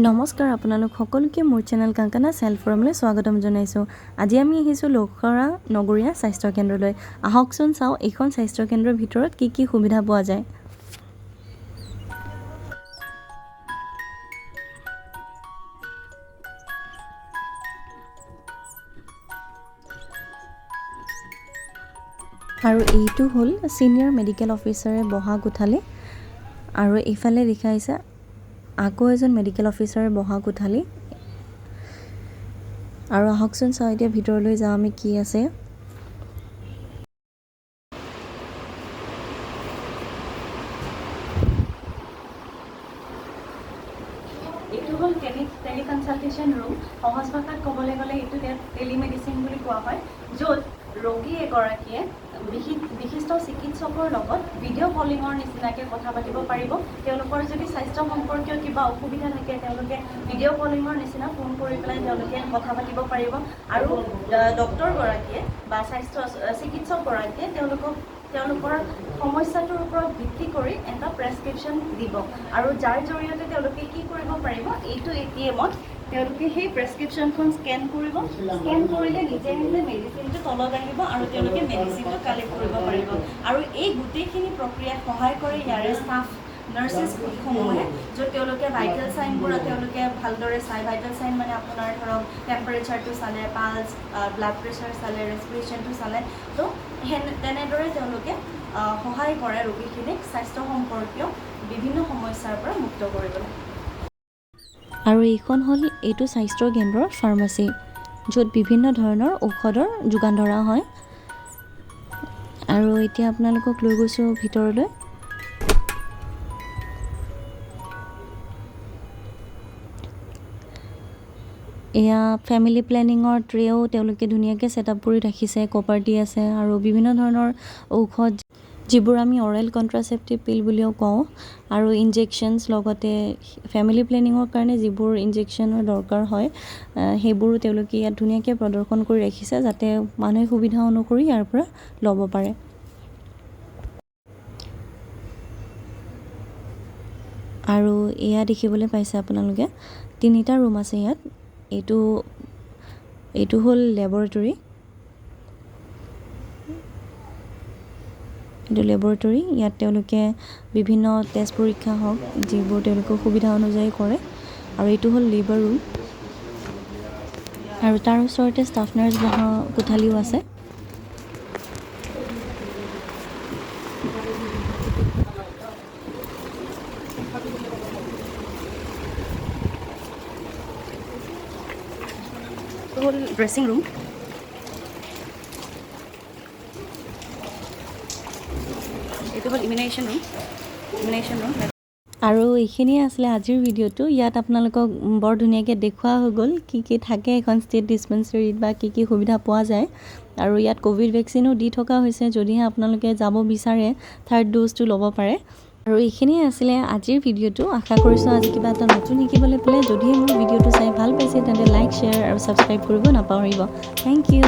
নমস্কাৰ আপোনালোক সকলোকে মোৰ চেনেল kangkanashealthforum8086লৈ স্বাগতম জনাইছো। আজি আমি আহিছো লোকখৰা নগৰীয়া স্বাস্থ্য কেন্দ্ৰলৈ। আহকচোন চাও এইখন স্বাস্থ্য কেন্দ্ৰৰ ভিতৰত কি কি সুবিধা পোৱা যায়। আৰু এইটো হ'ল সিনিয়ৰ মেডিকেল অফিচাৰে বহা কোঠালি আৰু এইফালে দেখাইছে আকৌ এজন মেডিকেল অফিচাৰে বহা কোঠালি। আৰু আহকচোন চাও এতিয়া ভিতৰলৈ যাও আমি কি আছে। এইটো হ'ল টেলিকনসালটেশন ৰুম। সহজ ভাষাত ক'বলৈ গ'লে এইটো টেলিমেডিচিন বুলি কোৱা হয়, য'ত ৰোগী এগৰাকীয়ে বিশিষ্ট চিকিৎসকৰ লগত ভিডিঅ' কলিঙৰ নিচিনাকৈ কথা পাতিব পাৰিব। তেওঁলোকৰ যদি স্বাস্থ্য সম্পৰ্কীয় কিবা অসুবিধা থাকে তেওঁলোকে ভিডিঅ' কলিঙৰ নিচিনা ফোন কৰি পেলাই তেওঁলোকে কথা পাতিব পাৰিব। আৰু ডক্টৰগৰাকীয়ে বা চিকিৎসকগৰাকীয়ে তেওঁলোকৰ সমস্যাটোৰ ওপৰত ভিত্তি কৰি এটা প্ৰেছক্ৰিপশ্যন দিব, আৰু যাৰ জৰিয়তে তেওঁলোকে কি কৰিব পাৰিব, এইটো ATMত তেওঁলোকে সেই প্ৰেছক্ৰিপশ্যনখন স্কেন কৰিব। স্কেন কৰিলে নিজে মেডিচিনটো তলত আহিব আৰু তেওঁলোকে মেডিচিনটো কালেক্ট কৰিব পাৰিব। আৰু এই গোটেইখিনি প্ৰক্ৰিয়াত সহায় কৰে ইয়াৰে ষ্টাফ নাৰ্ছেছসমূহে, য'ত তেওঁলোকে ভাইটেল চাইনবোৰ তেওঁলোকে ভালদৰে চায়। ভাইটেল চাইন মানে আপোনাৰ ধৰক টেম্পাৰেচাৰটো চালে, পালছ, ব্লাড প্ৰেছাৰ চালে, ৰেছপিৰেশ্যনটো চালে। তো তেনেদৰে তেওঁলোকে সহায় কৰে ৰোগীখিনিক স্বাস্থ্য সম্পৰ্কীয় বিভিন্ন সমস্যাৰ পৰা মুক্ত কৰিবলৈ। আৰু এইখন হ'ল এইটো স্বাস্থ্য কেন্দ্ৰৰ ফাৰ্মাচী, য'ত বিভিন্ন ধৰণৰ ঔষধৰ যোগান ধৰা হয়। আৰু এতিয়া আপোনালোকক লৈ গৈছোঁ ভিতৰলৈ। এয়া ফেমিলি প্লেনিঙৰ ট্ৰেও তেওঁলোকে ধুনীয়াকৈ ছেটআপ কৰি ৰাখিছে, কপাৰ্টি আছে আৰু বিভিন্ন ধৰণৰ ঔষধ, যিবোৰ আমি অৰেল কণ্ট্ৰাচেপ্টিভ পিল বুলিও কওঁ, আৰু ইনজেকশ্যনছ, লগতে ফেমিলি প্লেনিঙৰ কাৰণে যিবোৰ ইনজেকশ্যনৰ দৰকাৰ হয় সেইবোৰো তেওঁলোকে ইয়াত ধুনীয়াকৈ প্ৰদৰ্শন কৰি ৰাখিছে, যাতে মানুহে সুবিধা অনুসৰি ইয়াৰ পৰা ল'ব পাৰে। আৰু এয়া দেখিবলৈ পাইছে আপোনালোকে 3টা ৰুম আছে ইয়াত। এইটো হ'ল লেবৰেটৰী। এইটো লেবৰেটৰী, ইয়াত তেওঁলোকে বিভিন্ন টেষ্ট পৰীক্ষা হওক যিবোৰ তেওঁলোকৰ সুবিধা অনুযায়ী কৰে। আৰু এইটো হ'ল লেবাৰ ৰুম, আৰু তাৰ ওচৰতে ষ্টাফ নাৰ্ছ বহা কোঠালিও আছে। এইটো হ'ল ড্ৰেছিং ৰুম। এইটো হ'ল ইমিউনেশ্যন ৰুম। আৰু এইখিনিয়ে আছিলে আজিৰ ভিডিঅ'টো। ইয়াত আপোনালোকক বৰ ধুনীয়াকৈ দেখুওৱা হৈ গ'ল কি কি থাকে এখন ষ্টেট ডিছপেঞ্চেৰীত বা কি কি সুবিধা পোৱা যায়। আৰু ইয়াত ক'ভিড ভেকচিনো দি থকা হৈছে, যদিহে আপোনালোকে যাব বিচাৰে 3rd ড'জটো ল'ব পাৰে। আৰু এইখিনিয়ে আছিলে আজিৰ ভিডিঅ'টো। আশা কৰিছোঁ আজি কিবা এটা নতুন শিকিবলৈ পালে। যদিহে মোৰ ভিডিঅ'টো চাই ভাল পাইছে তেন্তে লাইক, শ্বেয়াৰ আৰু ছাবস্ক্ৰাইব কৰিব নাপাহৰিব। Thank U.